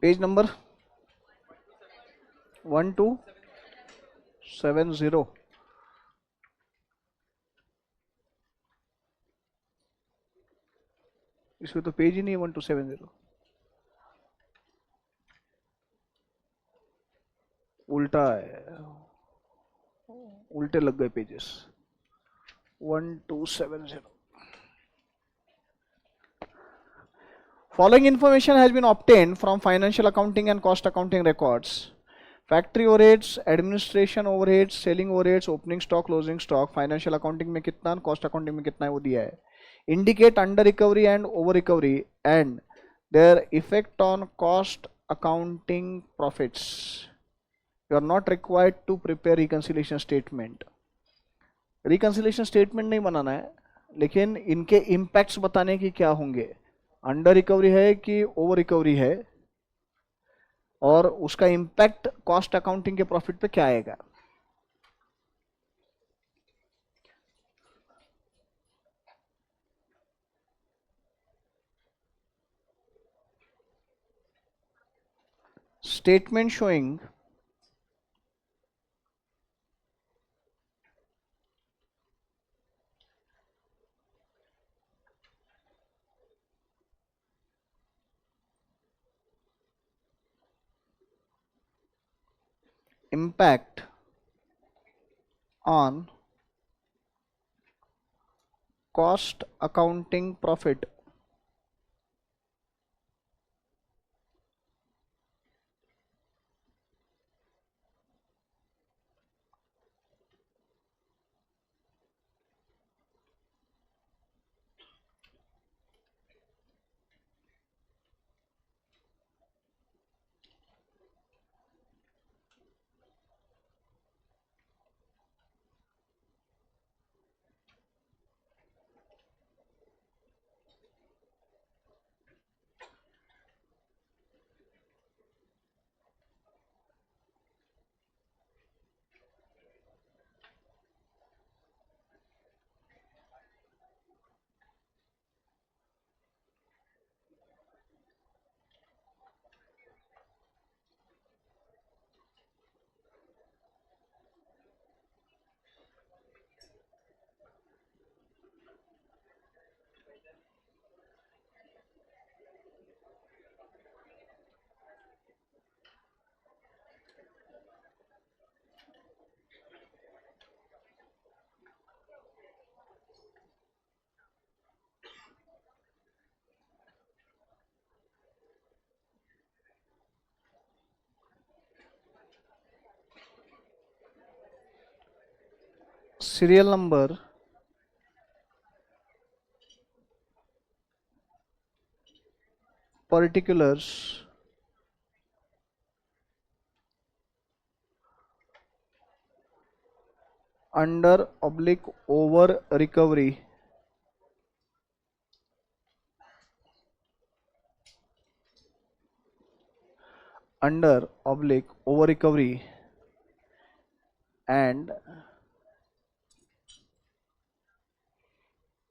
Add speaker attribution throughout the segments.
Speaker 1: Page number 1270। इसमें तो page ही नहीं है 1270, उल्टा है, उल्टे लग गए pages. 1270। Following information has been obtained from financial accounting and cost accounting records. Factory overheads, administration overheads, selling overheads, opening stock, closing stock, financial accounting में कितना, कॉस्ट अकाउंटिंग में कितना है वो दिया है। Indicate under recovery and over recovery and their effect on cost accounting profits. You are not required to prepare reconciliation statement. Reconciliation statement नहीं बनाना है, लेकिन इनके इम्पैक्ट्स बताने की क्या होंगे, अंडर रिकवरी है कि ओवर रिकवरी है, और उसका इम्पैक्ट कॉस्ट अकाउंटिंग के प्रॉफिट पे क्या आएगा। Statement showing impact on cost accounting profit. Serial number, particulars, under oblique over recovery, under oblique over recovery and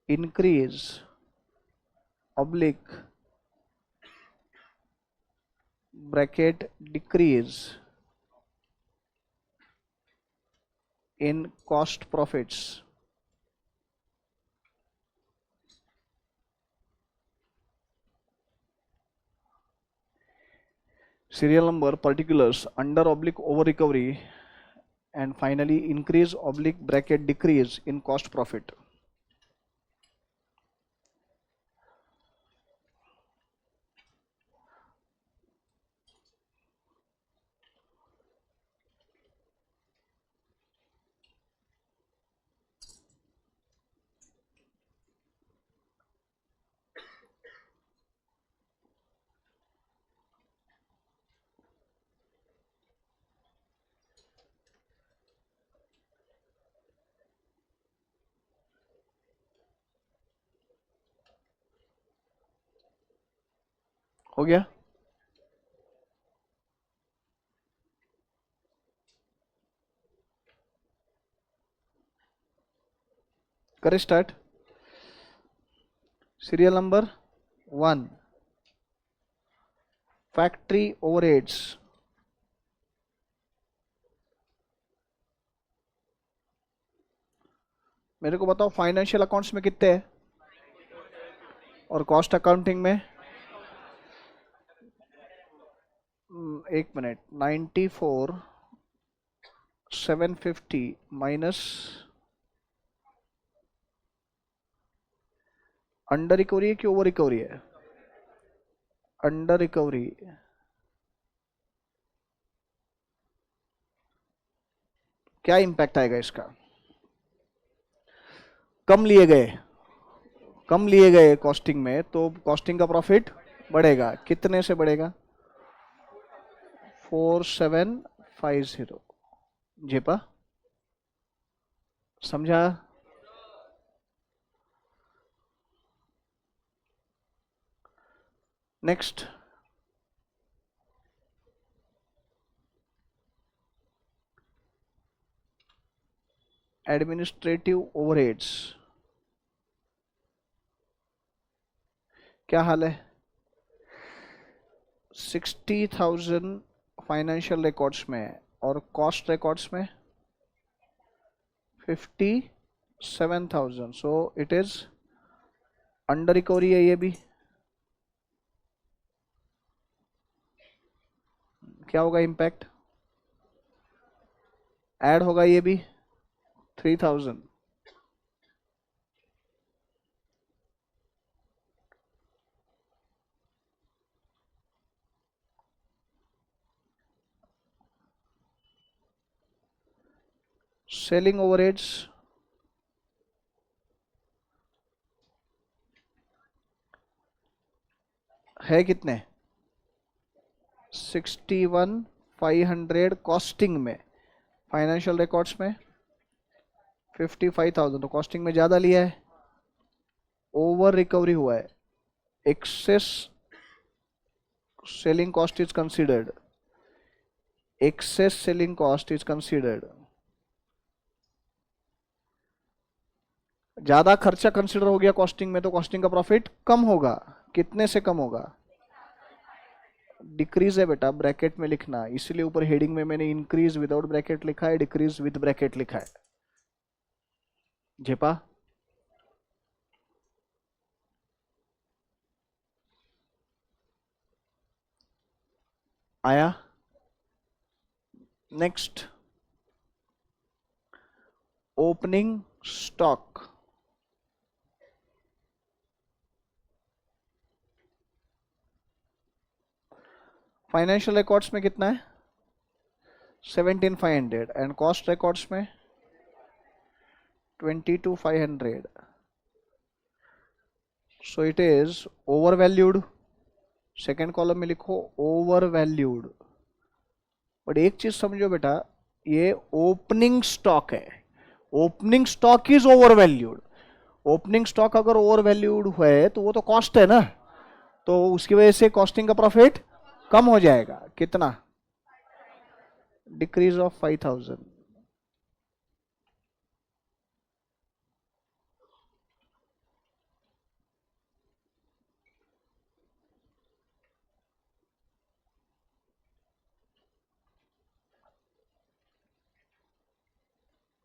Speaker 1: increase oblique bracket decrease in cost profits. Serial number, particulars, under oblique over recovery and finally increase oblique bracket decrease in cost profit. हो गया? करें start. Serial number 1, factory overheads, मेरे को बताओ financial accounts में कितने हैं और कॉस्ट अकाउंटिंग में? एक मिनट, 94 750 माइनस अंडर रिकवरी है कि ओवर रिकवरी है? Under recovery. क्या इंपैक्ट आएगा इसका? कम लिए गए, कम लिए गए कॉस्टिंग में, तो कॉस्टिंग का प्रॉफिट बढ़ेगा। कितने से बढ़ेगा? 4750। जेपा, समझा? नेक्स्ट, एडमिनिस्ट्रेटिव ओवरहेड्स, क्या हाल है? 60,000 फाइनेंशियल रिकॉर्ड्स में और कॉस्ट रिकॉर्ड्स में 57,000, सो इट इज अंडर रिकवरी है ये भी। क्या होगा इम्पैक्ट? ऐड होगा ये भी 3,000। सेलिंग ओवरहेड्स, है कितने? 61,500 कॉस्टिंग में, फाइनेंशियल रिकॉर्ड्स में 55,000, तो कॉस्टिंग में ज़्यादा लिया है, ओवर रिकवरी हुआ है। Excess selling cost is considered, excess selling cost is considered. ज़्यादा खर्चा कंसीडर हो गया कॉस्टिंग में, तो कॉस्टिंग का प्रॉफिट कम होगा। कितने से कम होगा? डिक्रीज है बेटा, ब्रैकेट में लिखना, इसलिए ऊपर हेडिंग में मैंने इंक्रीज विदाउट ब्रैकेट लिखा है, डिक्रीज विद ब्रैकेट लिखा है। जेपा, आया? Next, opening stock, financial records में कितना है? 17,500 एंड कॉस्ट रिकॉर्ड्स में 22,500, सो it is over valued. Second column में लिखो ओवर वैल्यूड। बट एक चीज समझो बेटा, ये ओपनिंग स्टॉक है, opening stock is over valued. Opening stock अगर ओवर वैल्यूड है तो वो तो कॉस्ट है ना, तो उसकी वजह से कॉस्टिंग का प्रॉफिट कम हो जाएगा। कितना? Decrease of 5,000।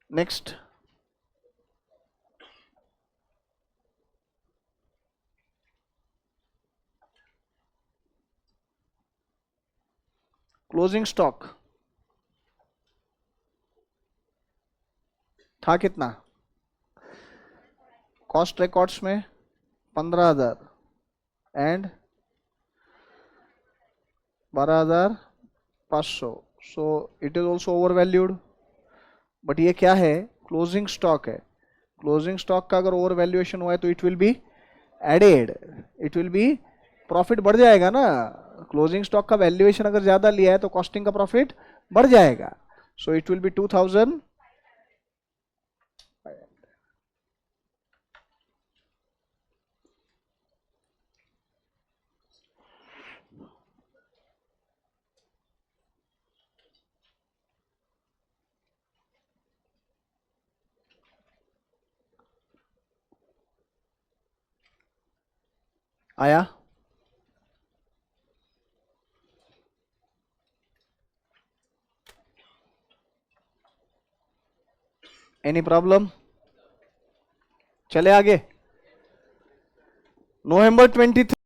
Speaker 1: Next, closing stock था कितना? कॉस्ट रिकॉर्ड्स में 15,000 and 12,500, so it is also over valued. But ये क्या है? क्लोजिंग स्टॉक है। क्लोजिंग स्टॉक का अगर ओवर वैल्यूएशन हुआ है तो it will be added, it will be, profit बढ़ जाएगा ना। क्लोजिंग स्टॉक का वैल्यूएशन अगर ज्यादा लिया है तो कॉस्टिंग का प्रॉफिट बढ़ जाएगा, सो इट विल बी 2,000। आया? Any problem? चले आगे। नवंबर 23